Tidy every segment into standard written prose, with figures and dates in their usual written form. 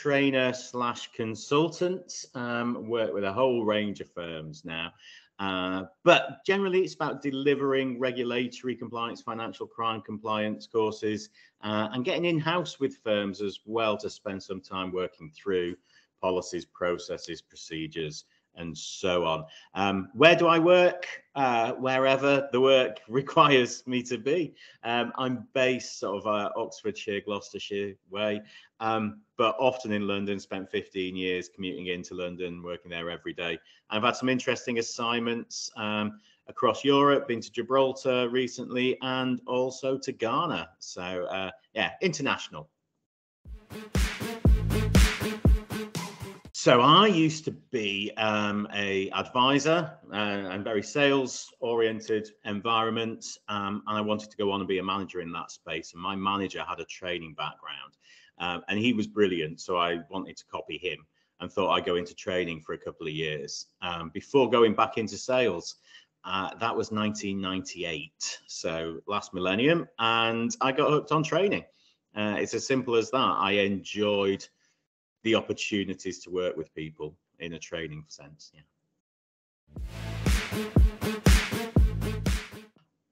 trainer slash consultant, work with a whole range of firms now. But generally, it's about delivering regulatory compliance, financial crime compliance courses, and getting in-house with firms as well to spend some time working through policies, processes, procedures, and so on. Where do I work? Wherever the work requires me to be. I'm based sort of Oxfordshire, Gloucestershire way, but often in London, spent 15 years commuting into London, working there every day. I've had some interesting assignments across Europe, been to Gibraltar recently, and also to Ghana. So yeah, international. So I used to be a advisor and very sales oriented environment, and I wanted to go on and be a manager in that space. And my manager had a training background, and he was brilliant. So I wanted to copy him and thought I'd go into training for a couple of years before going back into sales. That was 1998, so last millennium, and I got hooked on training. It's as simple as that. I enjoyed the opportunities to work with people in a training sense. Yeah.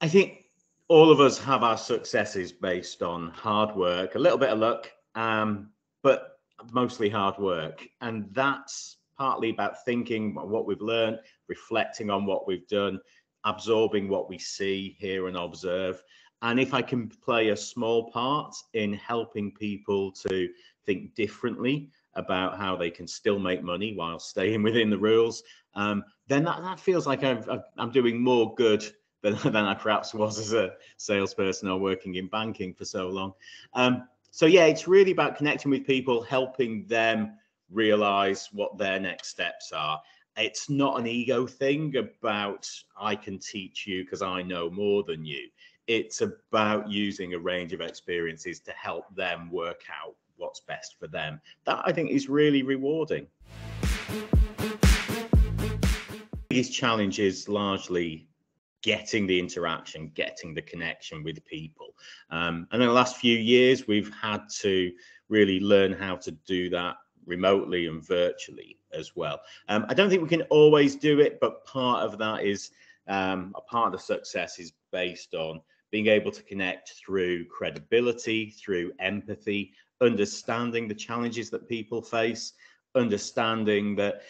I think all of us have our successes based on hard work, a little bit of luck, but mostly hard work. And that's partly about thinking what we've learned, reflecting on what we've done, absorbing what we see, hear, and observe. And if I can play a small part in helping people to think differently about how they can still make money while staying within the rules, then that feels like I'm doing more good than I perhaps was as a salesperson or working in banking for so long. So yeah, it's really about connecting with people, helping them realize what their next steps are. It's not an ego thing about I can teach you because I know more than you. It's about using a range of experiences to help them work out what's best for them. That I think is really rewarding. His challenge is largely getting the interaction, getting the connection with people. And in the last few years, we've had to really learn how to do that remotely and virtually as well. I don't think we can always do it, but part of that is a part of the success is based on being able to connect through credibility, through empathy, understanding the challenges that people face, understanding that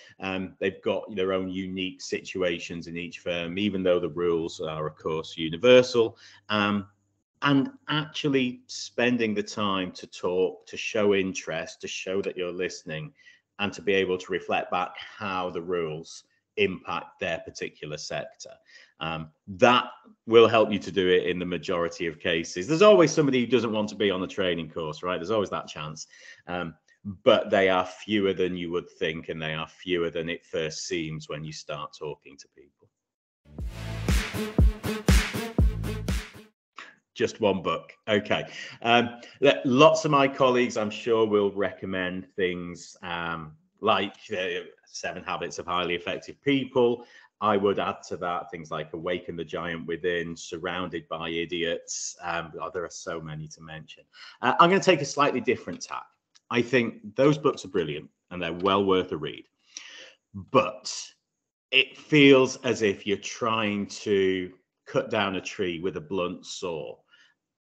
they've got their own unique situations in each firm, even though the rules are, of course, universal, and actually spending the time to talk, to show interest, to show that you're listening, and to be able to reflect back how the rules impact their particular sector. That will help you to do it in the majority of cases. There's always somebody who doesn't want to be on the training course, right? There's always that chance. But they are fewer than you would think, and they are fewer than it first seems when you start talking to people. Just one book. Okay. Lots of my colleagues, I'm sure, will recommend things like 7 Habits of Highly Effective People. I would add to that things like Awaken the Giant Within, Surrounded by Idiots. There are so many to mention. I'm going to take a slightly different tack. I think those books are brilliant and they're well worth a read. But it feels as if you're trying to cut down a tree with a blunt saw.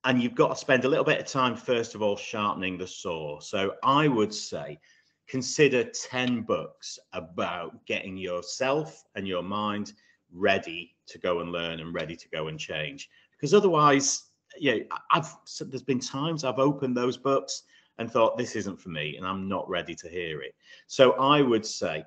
And you've got to spend a little bit of time, first of all, sharpening the saw. So I would say consider 10 books about getting yourself and your mind ready to go and learn and ready to go and change. Because otherwise, yeah, there's been times I've opened those books and thought, this isn't for me, and I'm not ready to hear it. So I would say,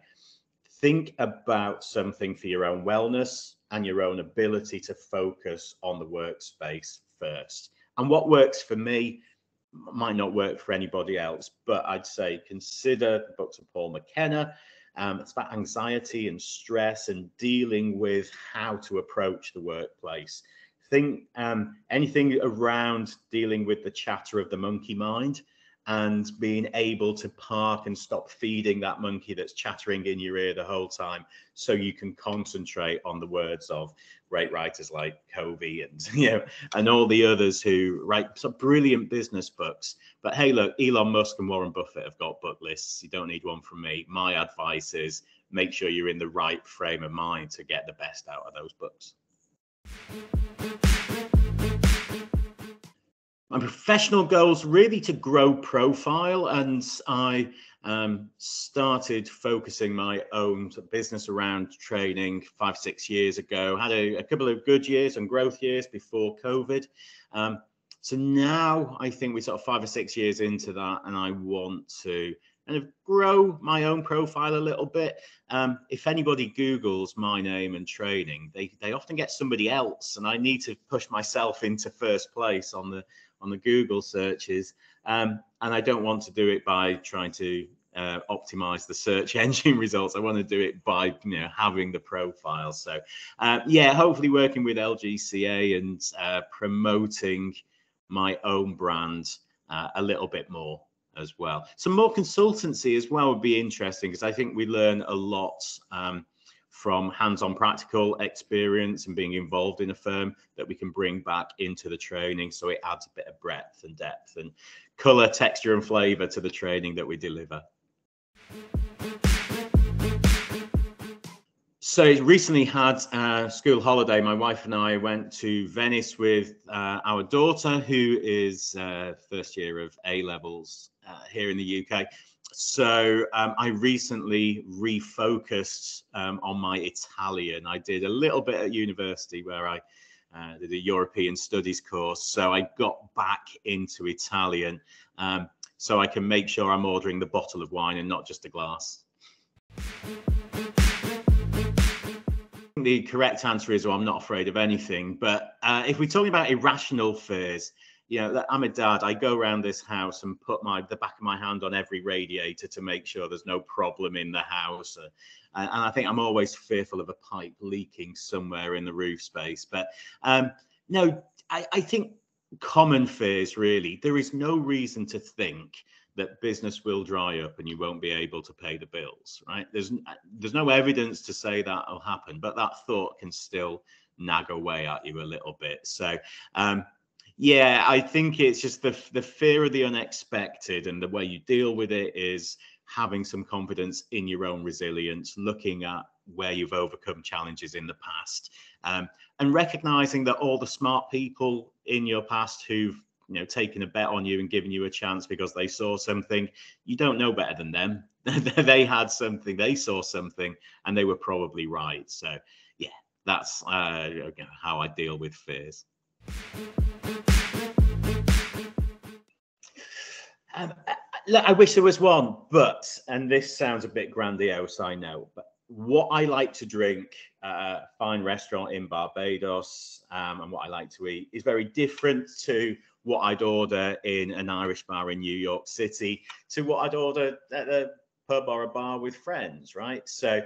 think about something for your own wellness and your own ability to focus on the workspace first. And what works for me might not work for anybody else, but I'd say consider the books of Paul McKenna. It's about anxiety and stress and dealing with how to approach the workplace. Think anything around dealing with the chatter of the monkey mind and being able to park and stop feeding that monkey that's chattering in your ear the whole time, so you can concentrate on the words of great writers like Covey and and all the others who write some brilliant business books. But hey, look, Elon Musk and Warren Buffett have got book lists. You don't need one from me. My advice is make sure you're in the right frame of mind to get the best out of those books. My professional goals really to grow profile, and I started focusing my own business around training 5-6 years ago. Had a couple of good years and growth years before COVID. So now I think we're sort of 5 or 6 years into that, and I want to kind of grow my own profile a little bit. If anybody Googles my name and training, they often get somebody else, and I need to push myself into first place on the Google searches. And I don't want to do it by trying to optimize the search engine results. I want to do it by having the profile. So yeah, hopefully working with LGCA and promoting my own brand a little bit more as well. Some more consultancy as well would be interesting, because I think we learn a lot from hands-on practical experience and being involved in a firm that we can bring back into the training, so it adds a bit of breadth and depth and color, texture and flavor to the training that we deliver. So recently had a school holiday. My wife and I went to Venice with our daughter, who is first year of A-levels here in the UK. So I recently refocused on my Italian. I did a little bit at university where I did a European studies course. So I got back into Italian so I can make sure I'm ordering the bottle of wine and not just a glass. The correct answer is, well, I'm not afraid of anything. But if we're talking about irrational fears, I'm a dad. I go around this house and put the back of my hand on every radiator to make sure there's no problem in the house. And I think I'm always fearful of a pipe leaking somewhere in the roof space. But no, I think common fears, really, there is no reason to think that business will dry up and you won't be able to pay the bills, right? There's no evidence to say that will happen, but that thought can still nag away at you a little bit. So yeah, I think it's just the fear of the unexpected, and the way you deal with it is having some confidence in your own resilience, looking at where you've overcome challenges in the past, and recognizing that all the smart people in your past who've taken a bet on you and given you a chance because they saw something, you don't know better than them. They had something, they saw something, and they were probably right. So yeah, that's how I deal with fears. Look, I wish there was one, and this sounds a bit grandiose, I know, but what I like to drink at a fine restaurant in Barbados and what I like to eat is very different to what I'd order in an Irish bar in New York City to what I'd order at a pub or a bar with friends, right? So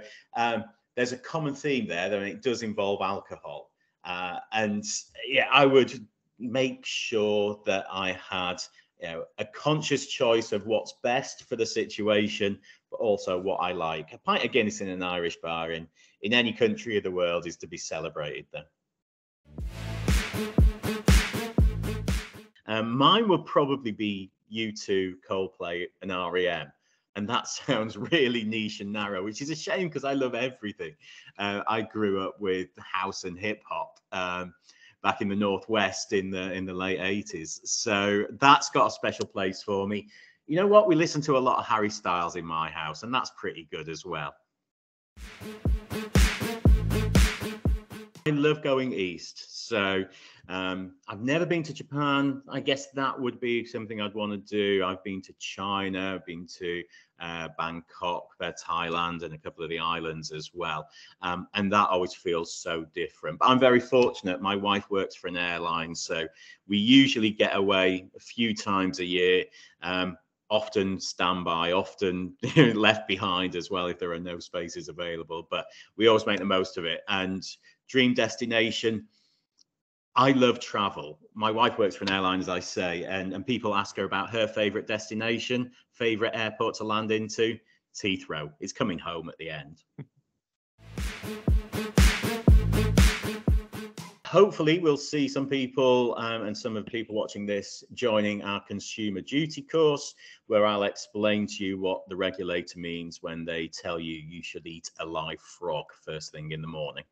there's a common theme there, that it does involve alcohol. And yeah, I would make sure that I had a conscious choice of what's best for the situation, but also what I like. A pint of Guinness in an Irish bar in any country of the world is to be celebrated then. Mine would probably be U2, Coldplay and REM. And that sounds really niche and narrow, which is a shame because I love everything. I grew up with house and hip hop back in the Northwest in the late 80s. So that's got a special place for me. You know what? We listen to a lot of Harry Styles in my house, and that's pretty good as well. I love going east. So I've never been to Japan. I guess that would be something I'd want to do. I've been to China, I've been to Bangkok, Thailand, and a couple of the islands as well. And that always feels so different. But I'm very fortunate. My wife works for an airline, so we usually get away a few times a year. Often standby, often left behind as well if there are no spaces available. But we always make the most of it. And dream destination, I love travel. My wife works for an airline, as I say, and people ask her about her favorite destination, favorite airport to land into. It's Heathrow. It's coming home at the end. Hopefully, we'll see some people and some of the people watching this joining our consumer duty course, where I'll explain to you what the regulator means when they tell you you should eat a live frog first thing in the morning.